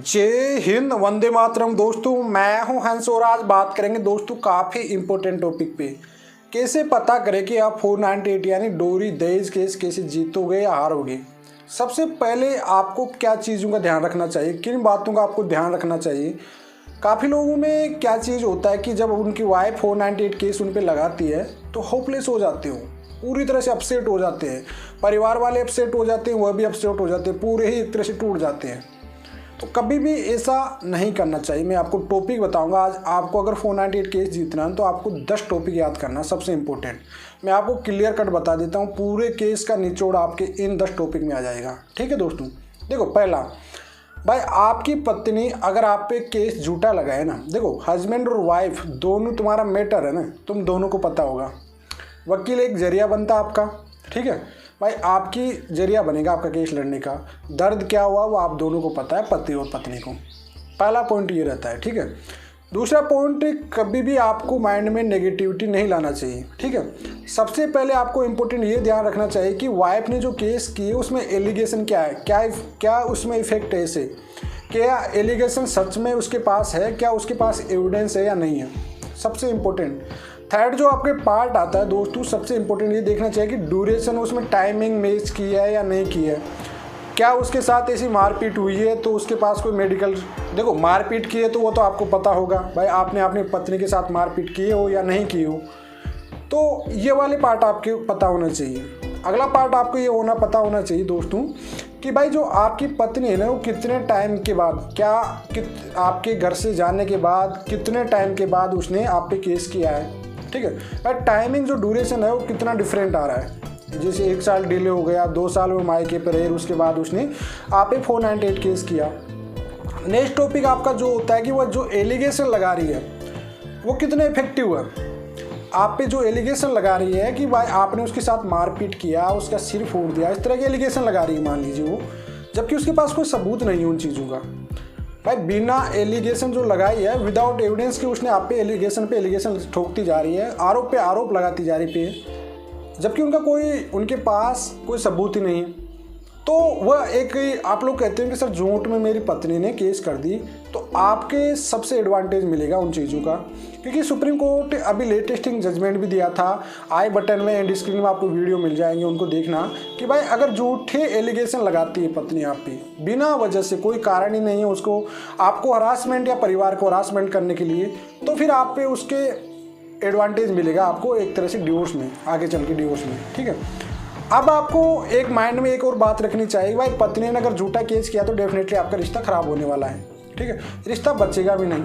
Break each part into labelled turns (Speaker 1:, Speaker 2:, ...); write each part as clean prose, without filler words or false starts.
Speaker 1: जय हिंद, वंदे मातरम। दोस्तों मैं हूं हंस और आज बात करेंगे दोस्तों काफ़ी इंपॉर्टेंट टॉपिक पे। कैसे पता करें कि आप 498 यानी डोरी दहेज केस कैसे जीतोगे या हारोगे। सबसे पहले आपको क्या चीज़ों का ध्यान रखना चाहिए, किन बातों का आपको ध्यान रखना चाहिए। काफ़ी लोगों में क्या चीज़ होता है कि जब उनकी वाइफ 498 केस उन पर लगाती है तो होपलेस हो जाते हो, पूरी तरह से अपसेट हो जाते हैं। परिवार वाले अपसेट हो जाते हैं, वह भी अपसेट हो जाते हैं, पूरे ही एक तरह से टूट जाते हैं। तो कभी भी ऐसा नहीं करना चाहिए। मैं आपको टॉपिक बताऊंगा आज। आपको अगर 498 केस जीतना है तो आपको 10 टॉपिक याद करना, सबसे इंपॉर्टेंट। मैं आपको क्लियर कट बता देता हूं, पूरे केस का निचोड़ आपके इन 10 टॉपिक में आ जाएगा। ठीक है दोस्तों, देखो पहला, भाई आपकी पत्नी अगर आप पे केस झूठा लगाए ना, देखो हस्बैंड और वाइफ दोनों तुम्हारा मैटर है ना, तुम दोनों को पता होगा। वकील एक जरिया बनता है आपका, ठीक है भाई, आपकी जरिया बनेगा आपका केस लड़ने का। दर्द क्या हुआ वो आप दोनों को पता है, पति और पत्नी को। पहला पॉइंट ये रहता है, ठीक है। दूसरा पॉइंट, कभी भी आपको माइंड में नेगेटिविटी नहीं लाना चाहिए, ठीक है। सबसे पहले आपको इम्पोर्टेंट ये ध्यान रखना चाहिए कि वाइफ ने जो केस किए उसमें एलिगेशन क्या है, क्या उसमें इफेक्ट है इसे, क्या एलिगेशन सच में उसके पास है, क्या उसके पास एविडेंस है या नहीं है, सबसे इम्पोर्टेंट। थर्ड जो आपके पार्ट आता है दोस्तों, सबसे इंपॉर्टेंट ये देखना चाहिए कि ड्यूरेशन उसमें टाइमिंग मैच की है या नहीं की है। क्या उसके साथ ऐसी मारपीट हुई है तो उसके पास कोई मेडिकल, देखो मारपीट की है तो वो तो आपको पता होगा भाई, आपने अपनी पत्नी के साथ मारपीट की हो या नहीं की हो, तो ये वाले पार्ट आपके पता होना चाहिए। अगला पार्ट आपको ये पता होना चाहिए दोस्तों कि भाई जो आपकी पत्नी है ना, वो कितने टाइम के बाद, आपके घर से जाने के बाद कितने टाइम के बाद उसने आप पे केस किया है, ठीक है। भाई टाइमिंग जो ड्यूरेशन है वो कितना डिफरेंट आ रहा है। जैसे 1 साल डिले हो गया, 2 साल वो मायके पर रहे, उसके बाद उसने आप पे 498 केस किया। नेक्स्ट टॉपिक आपका जो होता है कि वह जो एलिगेशन लगा रही है वो कितने इफेक्टिव है। आप पे जो एलिगेशन लगा रही है कि भाई आपने उसके साथ मारपीट किया, उसका सिर फोड़ दिया, इस तरह के एलिगेशन लगा रही है मान लीजिए वो, जबकि उसके पास कोई सबूत नहीं है उन चीज़ों का। भाई बिना एलिगेशन जो लगाई है, विदाउट एविडेंस कि उसने आप पे एलिगेशन ठोकती जा रही है, आरोप पे आरोप लगाती जा रही है, जबकि उनके पास कोई सबूत ही नहीं है। तो वह एक, आप लोग कहते हैं कि सर झूठ में मेरी पत्नी ने केस कर दी, तो आपके सबसे एडवांटेज मिलेगा उन चीज़ों का, क्योंकि सुप्रीम कोर्ट अभी लेटेस्टिंग जजमेंट भी दिया था। आई बटन में एंड स्क्रीन में आपको वीडियो मिल जाएंगे, उनको देखना कि भाई अगर झूठे एलिगेशन लगाती है पत्नी आप पे बिना वजह से, कोई कारण ही नहीं है उसको, आपको हरासमेंट या परिवार को हरासमेंट करने के लिए, तो फिर आप पे उसके एडवांटेज मिलेगा आपको एक तरह से डिवोर्स में, आगे चल के डिवोर्स में, ठीक है। अब आपको एक माइंड में एक और बात रखनी चाहिए, भाई पत्नी ने अगर झूठा केस किया तो डेफिनेटली आपका रिश्ता खराब होने वाला है, ठीक है, रिश्ता बचेगा भी नहीं।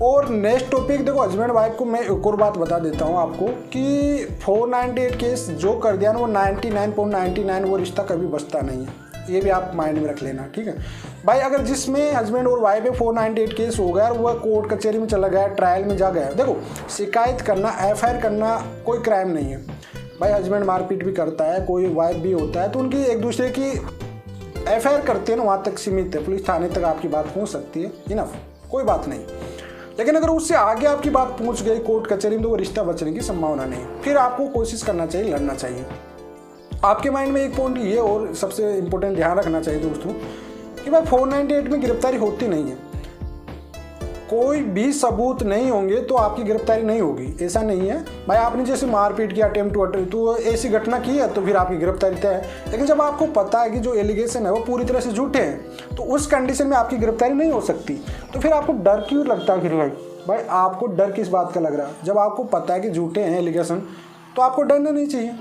Speaker 1: और नेक्स्ट टॉपिक, देखो हस्बैंड वाइफ को मैं एक और बात बता देता हूँ आपको कि 498 केस जो कर दिया ना, वो 99.99 वो रिश्ता कभी बचता नहीं है, ये भी आप माइंड में रख लेना, ठीक है भाई। अगर जिसमें हस्बैंड और वाइफ है 498 केस हो गया और वह कोर्ट कचहरी में चला गया, ट्रायल में जा गया, देखो शिकायत करना, FIR करना कोई क्राइम नहीं है भाई। हस्बैंड मारपीट भी करता है, कोई वाइफ भी होता है, तो उनकी एक दूसरे की FIR करते हैं ना, वहाँ तक सीमित है, पुलिस थाने तक आपकी बात पहुँच सकती है, इनफ, कोई बात नहीं। लेकिन अगर उससे आगे आपकी बात पहुँच गई कोर्ट कचहरी में, तो वो रिश्ता बचने की संभावना नहीं, फिर आपको कोशिश करना चाहिए, लड़ना चाहिए। आपके माइंड में एक पॉइंट ये और सबसे इंपॉर्टेंट ध्यान रखना चाहिए दोस्तों कि भाई 498 में गिरफ्तारी होती नहीं है। कोई भी सबूत नहीं होंगे तो आपकी गिरफ्तारी नहीं होगी, ऐसा नहीं है भाई। आपने जैसे मारपीट किया, अटेम्प्ट टू अटेम्प्ट, तो ऐसी घटना की है तो फिर आपकी गिरफ्तारी तय है। लेकिन जब आपको पता है कि जो एलिगेशन है वो पूरी तरह से झूठे हैं, तो उस कंडीशन में आपकी गिरफ्तारी नहीं हो सकती। तो फिर आपको डर क्यों लगता है? फिर भाई आपको डर किस बात का लग रहा है? जब आपको पता है कि झूठे हैं एलिगेशन, तो आपको डरना नहीं चाहिए,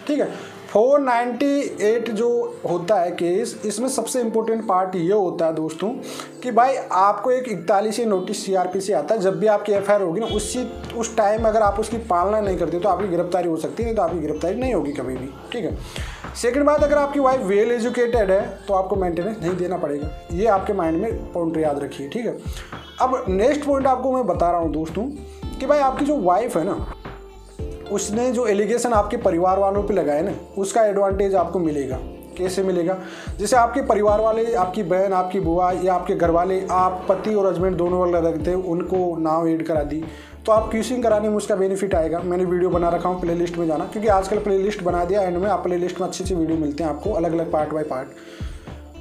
Speaker 1: ठीक है। 498 जो होता है केस, इसमें सबसे इम्पोर्टेंट पार्ट ये होता है दोस्तों कि भाई आपको एक 41 नोटिस CRP से आता है। जब भी आपकी FIR होगी ना, उस टाइम अगर आप उसकी पालना नहीं करते तो आपकी गिरफ्तारी हो सकती है, नहीं तो आपकी गिरफ्तारी नहीं होगी कभी भी, ठीक है। सेकंड बात, अगर आपकी वाइफ वेल एजुकेटेड है तो आपको मेंटेनेंस नहीं देना पड़ेगा, ये आपके माइंड में पॉइंट याद रखिए, ठीक है। अब नेक्स्ट पॉइंट आपको मैं बता रहा हूँ दोस्तों कि भाई आपकी जो वाइफ है ना, उसने जो एलिगेशन आपके परिवार वालों पे लगाए ना, उसका एडवांटेज आपको मिलेगा। कैसे मिलेगा? जैसे आपके परिवार वाले, आपकी बहन, आपकी बुआ या आपके घर वाले, आप पति और हस्बैंड दोनों वाले लगते हैं, उनको नाव ऐड करा दी, तो आप क्यूसिंग कराने में उसका बेनिफिट आएगा। मैंने वीडियो बना रखा हूँ, प्लेलिस्ट में जाना, क्योंकि आजकल प्लेलिस्ट बना दिया एंड में, आप प्लेलिस्ट में अच्छी वीडियो मिलते हैं आपको, अलग अलग पार्ट बाय पार्ट।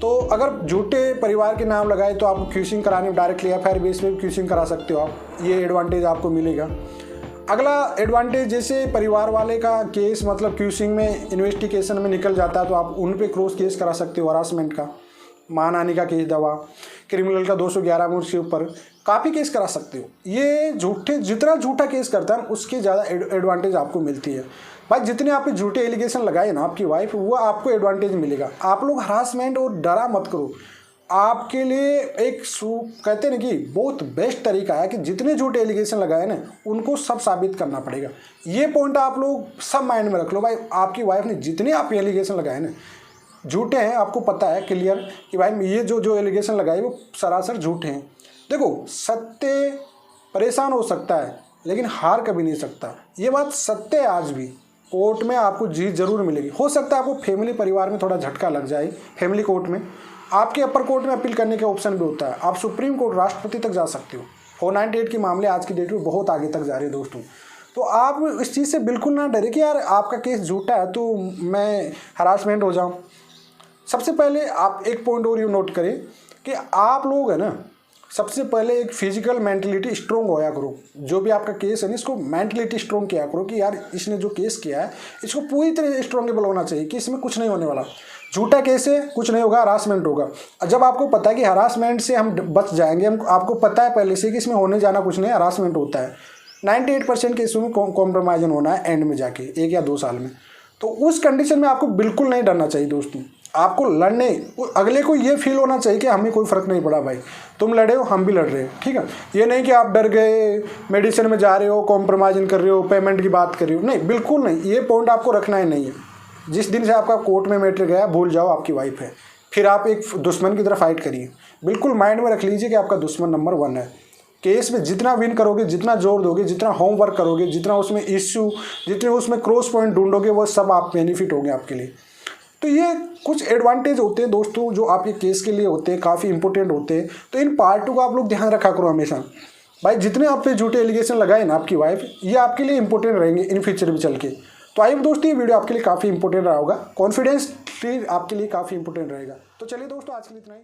Speaker 1: तो अगर झूठे परिवार के नाम लगाए तो आपको क्यूसिंग कराने में डायरेक्टली एफआईआर बेस पे भी क्यूसिंग करा सकते हो आप, ये एडवांटेज आपको मिलेगा। अगला एडवांटेज, जैसे परिवार वाले का केस मतलब क्यूसिंग में इन्वेस्टिगेशन में निकल जाता है तो आप उन पे क्रॉस केस करा सकते हो, हरासमेंट का, मानहानि का केस, दवा, क्रिमिनल का 211 मुर्स के ऊपर काफ़ी केस करा सकते हो। ये जितना झूठा केस करता है उसकी ज़्यादा एडवांटेज आपको मिलती है भाई। जितने आप पे झूठे एलिगेशन लगाए ना आपकी वाइफ, वो आपको एडवांटेज मिलेगा। आप लोग हरासमेंट और डरा मत करो, आपके लिए एक कहते हैं ना कि बहुत बेस्ट तरीका है कि जितने झूठे एलिगेशन लगाए ना उनको सब साबित करना पड़ेगा। ये पॉइंट आप लोग सब माइंड में रख लो भाई। आपकी वाइफ ने जितने आप एलिगेशन लगाए ना झूठे हैं, आपको पता है क्लियर कि भाई ये जो एलिगेशन लगाए वो सरासर झूठे हैं। देखो, सत्य परेशान हो सकता है लेकिन हार कभी नहीं सकता, ये बात सत्य है। आज भी कोर्ट में आपको जीत जरूर मिलेगी। हो सकता है आपको फैमिली परिवार में थोड़ा झटका लग जाए, फैमिली कोर्ट में आपके अपर कोर्ट में अपील करने का ऑप्शन भी होता है। आप सुप्रीम कोर्ट, राष्ट्रपति तक जा सकते हो। 498 के मामले आज की डेट में बहुत आगे तक जा रहे हैं दोस्तों। तो आप इस चीज़ से बिल्कुल ना डरे कि यार आपका केस झूठा है तो मैं हरासमेंट हो जाऊँ। सबसे पहले आप एक पॉइंट और ये नोट करें कि आप लोग है ना, सबसे पहले एक फिजिकल मेंटलिटी स्ट्रॉन्ग होया करो। जो भी आपका केस है ना, इसको मेंटलिटी स्ट्रॉन्ग किया करो कि यार इसने जो केस किया है इसको पूरी तरह स्ट्रॉन्गेबल होना चाहिए कि इसमें कुछ नहीं होने वाला, झूठा केस है, कुछ नहीं होगा, हरासमेंट होगा। जब आपको पता है कि हरासमेंट से हम बच जाएंगे, आपको पता है पहले से कि इसमें होने जाना कुछ नहीं, हरासमेंट होता है 98% केसों में कॉम्प्रोमाइज़न होना है एंड में जाके 1 या 2 साल में। तो उस कंडीशन में आपको बिल्कुल नहीं डरना चाहिए दोस्तों। आपको लड़ने, अगले को ये फील होना चाहिए कि हमें कोई फ़र्क नहीं पड़ा भाई, तुम लड़े हो हम भी लड़ रहे हैं, ठीक है। ये नहीं कि आप डर गए, मेडिसिन में जा रहे हो, कॉम्प्रोमाइज़ कर रहे हो, पेमेंट की बात कर रहे हो, नहीं, बिल्कुल नहीं। ये पॉइंट आपको रखना ही नहीं है। जिस दिन से आपका कोर्ट में मैटर गया, भूल जाओ आपकी वाइफ है, फिर आप एक दुश्मन की तरह फाइट करिए। बिल्कुल माइंड में रख लीजिए कि आपका दुश्मन नंबर 1 है। केस में जितना विन करोगे, जितना जोर दोगे, जितना होमवर्क करोगे, जितना उसमें इश्यू, जितने उसमें क्रॉस पॉइंट ढूंढोगे, वो सब आप बेनिफिट होंगे आपके लिए। तो ये कुछ एडवांटेज होते हैं दोस्तों जो आपके केस के लिए होते हैं, काफ़ी इंपॉर्टेंट होते हैं। तो इन पार्टों को आप लोग ध्यान रखा करो हमेशा भाई। जितने आप पे झूठे एलिगेशन लगाए ना आपकी वाइफ, ये आपके लिए इंपॉर्टेंट रहेंगे इन फ्यूचर भी चल के। तो आइए दोस्तों, ये वीडियो आपके लिए काफ़ी इंपॉर्टेंट रहा होगा, कॉन्फिडेंस आपके लिए काफ़ी इंपॉर्टेंट रहेगा। तो चलिए दोस्तों, आज के लिए इतना ही।